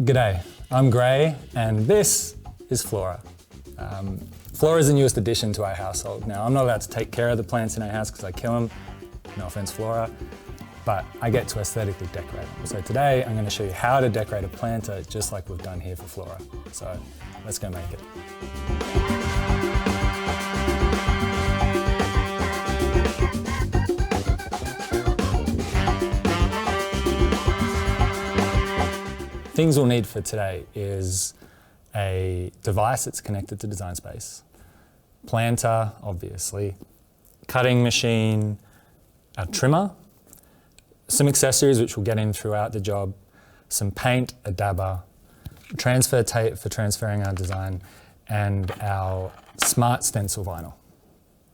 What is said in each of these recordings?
G'day, I'm Gray and this is Flora. Flora is the newest addition to our household. Now, I'm not allowed to take care of the plants in our house because I kill them. No offense, Flora. But I get to aesthetically decorate them. So today I'm going to show you how to decorate a planter just like we've done here for Flora. So let's go make it. Things we'll need for today is a device that's connected to Design Space, planter, obviously, cutting machine, a trimmer, some accessories which we'll get in throughout the job, some paint, a dabber, transfer tape for transferring our design, and our smart stencil vinyl.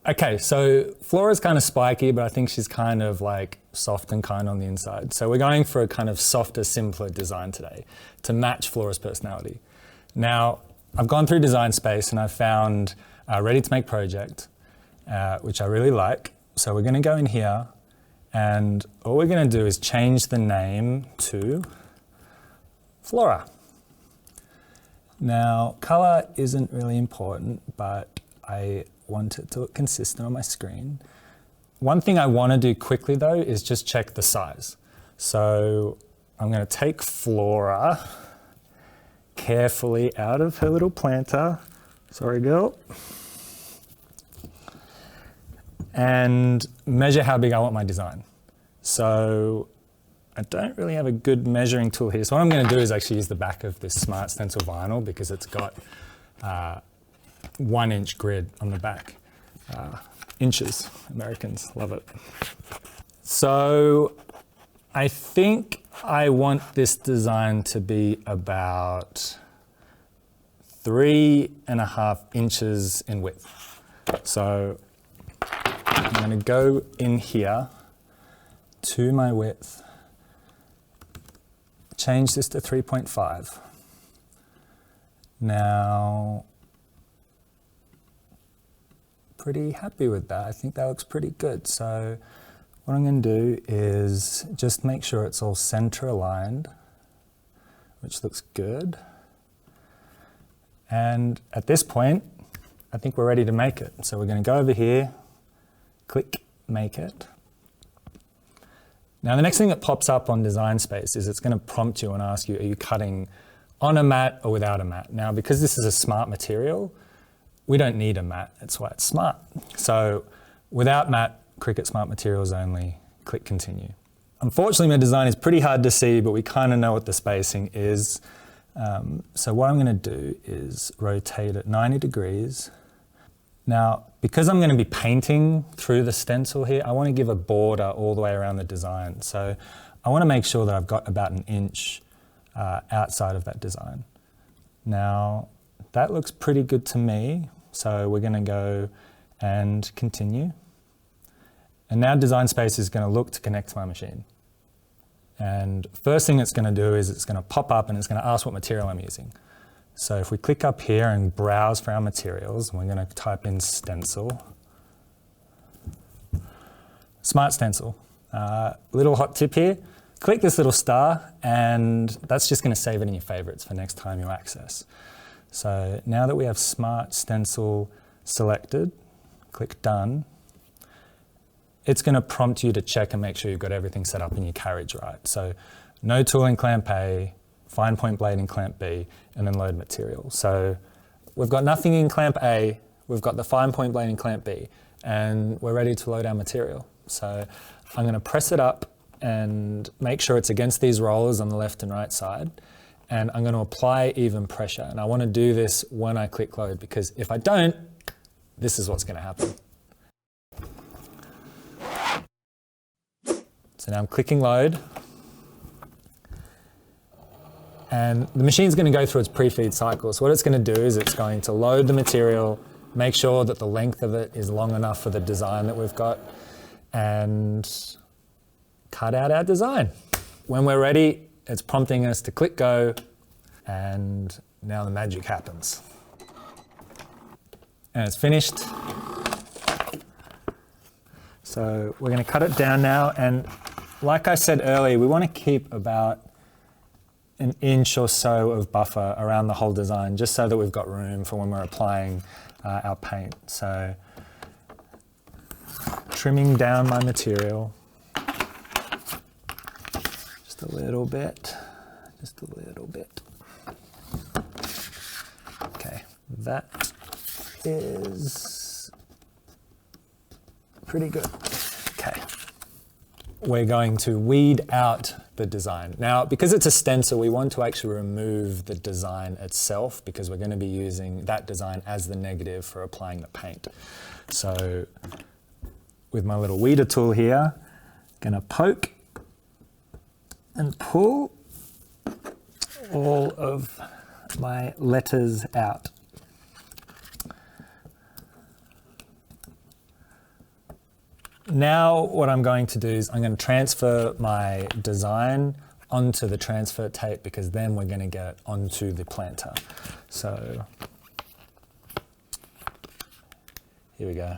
Okay, so Flora's kind of spiky, but I think she's kind of like soft and kind on the inside. So we're going for a kind of softer, simpler design today to match Flora's personality. Now, I've gone through Design Space and I've found a ready-to-make project, which I really like. So we're gonna go in here and all we're gonna do is change the name to Flora. Now, color isn't really important, but I want it to look consistent on my screen. One thing I want to do quickly though is just check the size. So I'm going to take Flora carefully out of her little planter. Sorry, girl. And measure how big I want my design. So I don't really have a good measuring tool here. So what I'm going to do is actually use the back of this smart stencil vinyl because it's got 1 inch grid on the back. Inches, Americans love it. So I think I want this design to be about 3.5 inches in width. So I'm going to go in here to my width, change this to 3.5. Now, pretty happy with that. I think that looks pretty good. So what I'm going to do is just make sure it's all center aligned, which looks good. And at this point, I think we're ready to make it. So we're going to go over here, click Make It. Now the next thing that pops up on Design Space is it's going to prompt you and ask you, are you cutting on a mat or without a mat? Now, because this is a smart material, we don't need a mat, that's why it's smart. So without mat, Cricut Smart Materials only, click Continue. Unfortunately, my design is pretty hard to see, but we kind of know what the spacing is. So what I'm going to do is rotate it 90 degrees. Now, because I'm going to be painting through the stencil here, I want to give a border all the way around the design. So I want to make sure that I've got about 1 inch outside of that design. Now, that looks pretty good to me. So we're going to go and continue. And now Design Space is going to look to connect to my machine. And first thing it's going to do is it's going to pop up and it's going to ask what material I'm using. So if we click up here and browse for our materials, we're going to type in stencil. Smart stencil. Little hot tip here. Click this little star and that's just going to save it in your favorites for next time you access. So now that we have Smart Stencil selected, click Done. It's going to prompt you to check and make sure you've got everything set up in your carriage right. So no tool in clamp A, fine point blade in clamp B, and then load material. So we've got nothing in clamp A, we've got the fine point blade in clamp B, and we're ready to load our material. So I'm going to press it up and make sure it's against these rollers on the left and right side. And I'm going to apply even pressure. And I want to do this when I click load because if I don't, this is what's going to happen. So now I'm clicking load. And the machine's going to go through its pre-feed cycle. So what it's going to do is it's going to load the material, make sure that the length of it is long enough for the design that we've got, and cut out our design. When we're ready, it's prompting us to click go, and now the magic happens. And it's finished. So we're going to cut it down now, and like I said earlier, we want to keep about an inch or so of buffer around the whole design, just so that we've got room for when we're applying our paint. So trimming down my material just a little bit, just a little bit. Okay, that is pretty good. Okay. We're going to weed out the design. Now, because it's a stencil, we want to actually remove the design itself because we're going to be using that design as the negative for applying the paint. So with my little weeder tool here, I'm going to poke and pull all of my letters out. Now what I'm going to do is I'm going to transfer my design onto the transfer tape because then we're going to get onto the planter. So here we go.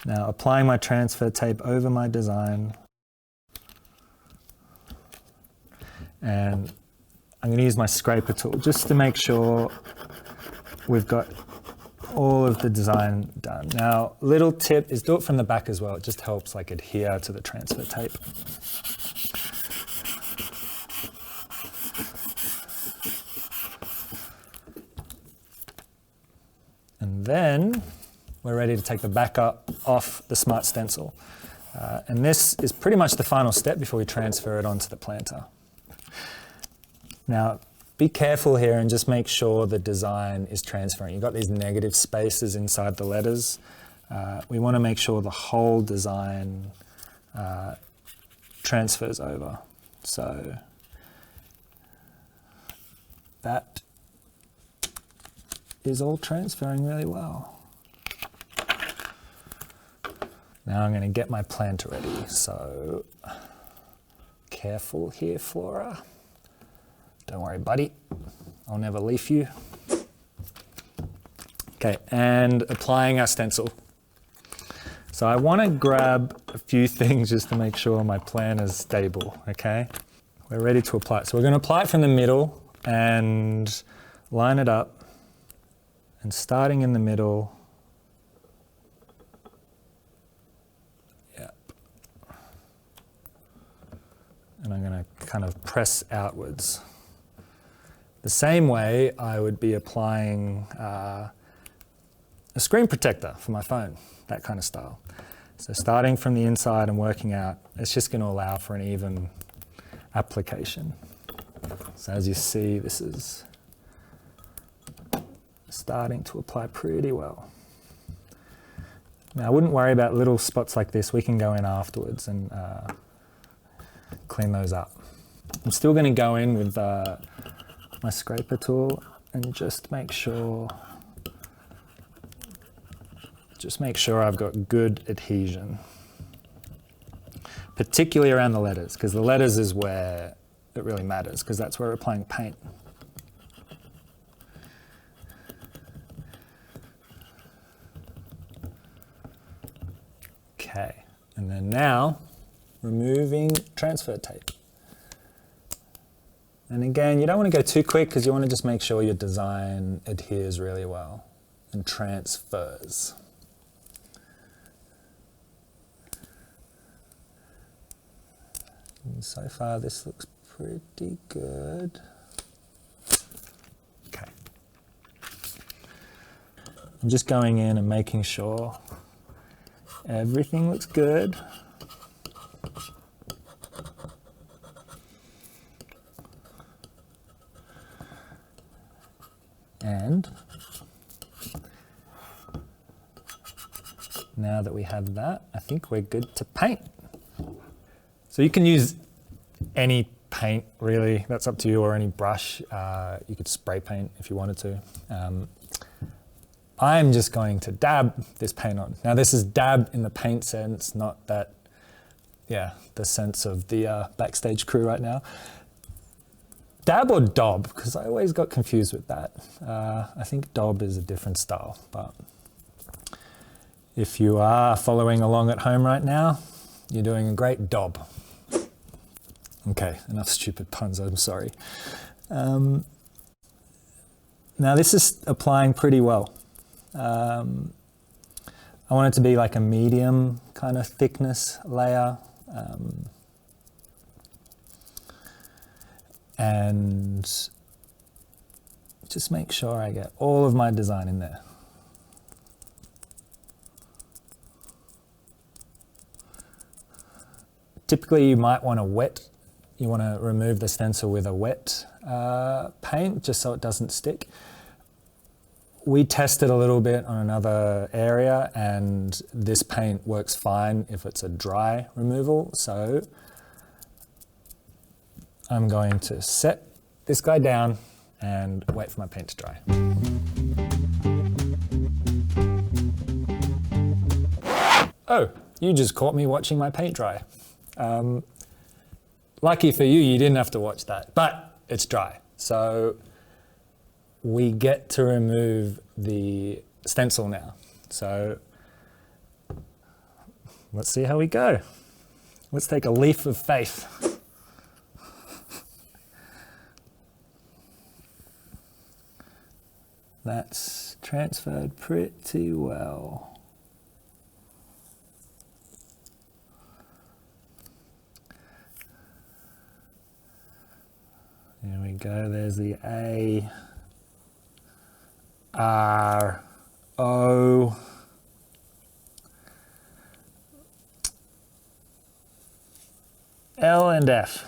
Now applying my transfer tape over my design, and I'm going to use my scraper tool just to make sure we've got all of the design done. Now, little tip is do it from the back as well. It just helps like adhere to the transfer tape. And then we're ready to take the backer off the Smart Stencil. And this is pretty much the final step before we transfer it onto the planter. Now, be careful here and just make sure the design is transferring. You've got these negative spaces inside the letters. We want to make sure the whole design transfers over. So that is all transferring really well. Now I'm going to get my planter ready. So careful here, Flora. Don't worry, buddy. I'll never leave you. Okay, and applying our stencil. So I want to grab a few things just to make sure my plan is stable, okay? We're ready to apply it. So we're going to apply it from the middle and line it up. And starting in the middle, and I'm going to kind of press outwards. The same way I would be applying a screen protector for my phone, that kind of style. So starting from the inside and working out, it's just going to allow for an even application. So as you see, this is starting to apply pretty well. Now I wouldn't worry about little spots like this. We can go in afterwards and clean those up. I'm still going to go in with my scraper tool and just make sure I've got good adhesion, particularly around the letters, because the letters is where it really matters, because that's where we're applying paint. Okay, and then now removing transfer tape. And again, you don't want to go too quick because you want to just make sure your design adheres really well and transfers. And so far this looks pretty good. Okay. I'm just going in and making sure everything looks good. And now that we have that, I think we're good to paint. So you can use any paint really, that's up to you, or any brush. You could spray paint if you wanted to. I'm just going to dab this paint on. Now this is dab in the paint sense, not that, the sense of the backstage crew right now. Dab or daub, because I always got confused with that. I think daub is a different style, but if you are following along at home right now, you're doing a great daub. Okay, enough stupid puns, I'm sorry. Now this is applying pretty well. I want it to be like a medium kind of thickness layer. And just make sure I get all of my design in there. Typically you might want you want to remove the stencil with a wet paint just so it doesn't stick. We tested a little bit on another area and this paint works fine if it's a dry removal. So I'm going to set this guy down and wait for my paint to dry. Oh, you just caught me watching my paint dry. Lucky for you, you didn't have to watch that, but it's dry. So we get to remove the stencil now. So let's see how we go. Let's take a leap of faith. That's transferred pretty well. There we go, there's the A, R, O, L and F.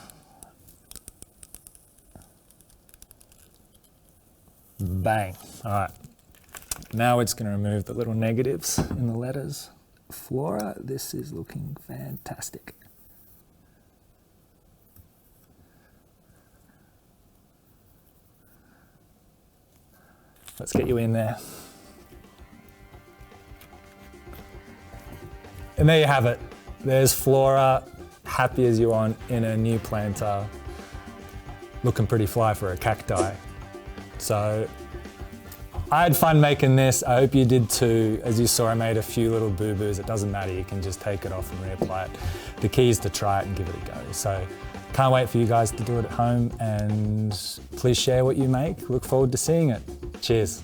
Bang. All right. Now it's going to remove the little negatives in the letters. Flora, this is looking fantastic. Let's get you in there. And there you have it. There's Flora, happy as you want, in a new planter, looking pretty fly for a cacti. So I had fun making this. I hope you did too. As you saw, I made a few little boo-boos. It doesn't matter, you can just take it off and reapply it. The key is to try it and give it a go. So can't wait for you guys to do it at home, and please share what you make. Look forward to seeing it. Cheers.